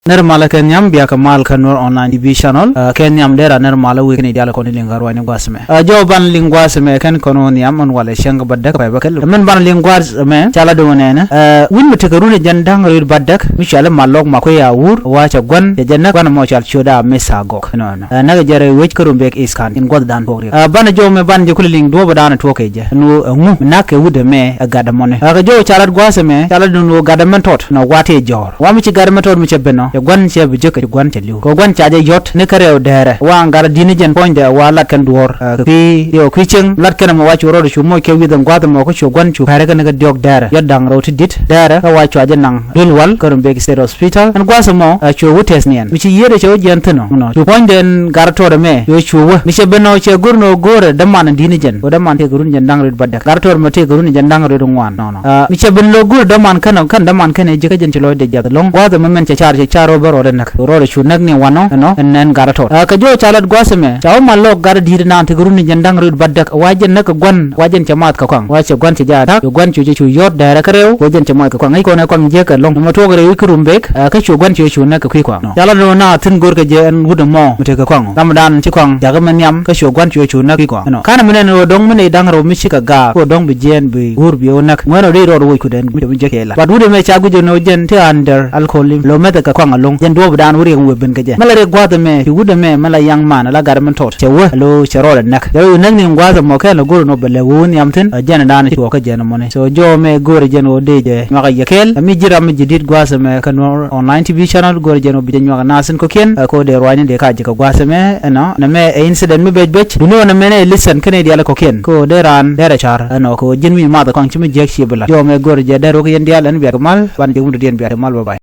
Nermala kenyam biya kamal kanur online TV channel kenyam dera nermala week ni diala koni linggar wani gwasme jo ban lingwasme kan kono niam on wala shang baddak bay bakal men ban lingwasme chala do nena win mutakarune jandang rir baddak mishala malok makoya wur wacha gwan ya janna gwan mo chal choda mesa gok no naga jare wech karumbek iskan in god dan pogri ban jo me ban je kuling do badana toke je no ngu nak wude me gada mone jo chala gwasme chala do gada mentot no wate jor wami ci gada mentot mi cebeno gwan che bujeka gwan che liu ko gwan chaje yot ne kare dere wa ngar dini jen point de wa lat kan duor fi yo kicheng lat kan mo wachu ro chu mo ke widam gwada mo ko chu gwan chu kare kan ga diok dere yadang ro ti dit dere ka wachu aje nang dulwal karum be state hospital an gwasa mo chu wutes nien mi ci yere chu jentno no chu point den gar to de me yo chu wa mi che beno che gurno gore da man dini jen ko da man te gurun jen dang ro badda gar to mo te gurun jen dang ro ngwan no mi che ben lo gur da man kan da man kan je ka jen chu lo de jad long gwada mo men che char baro de nak ro chu nak ni wano no nen garato ka jo chalat gwasme chaw mallo gar dir nan te guruni jandang rid baddak wajen nak gwan wajen chamat ka kwang wache gwan ti jada gwan chu yot dara karew wajen chamat ka kwang ai ko na kwang je ka long mo to gare wikrum bek ka chu gwan chu nak ka kwang no chalat no na tin gor ka je an wudu mo mute ka kwang ramadan chi kwang jaga men yam ka chu gwan chu nak kwang no kana men no dong men dang ro mi chika ga ko dong bi jen bi gur bi onak ngono ri ro ku den mi je kela badu de me chagu je no jen te under alcohol lo meta ka kwang long jen do dan wuri ngwe ben gaje malare gwada me wuda me mala yang man la garmen tot chewa lo cherol nak yo nak ni gwada mo kala guru no bele won yamten jana dan to ka jana mone so jo me goro jeno de je maka yekel mi jira mi jidit gwasa me kan online TV channel goro jeno bi jeno nasen ko ken ko de rwani de ka je ka gwasa me no na me incident mi bej duno na me ne listen kene diala ko ken ko de ran de char no ko jinmi ma da kan chimi jek shi bula jo me goro je de ro ko yen diala ni bi mal ban je wundu den bi mal bye.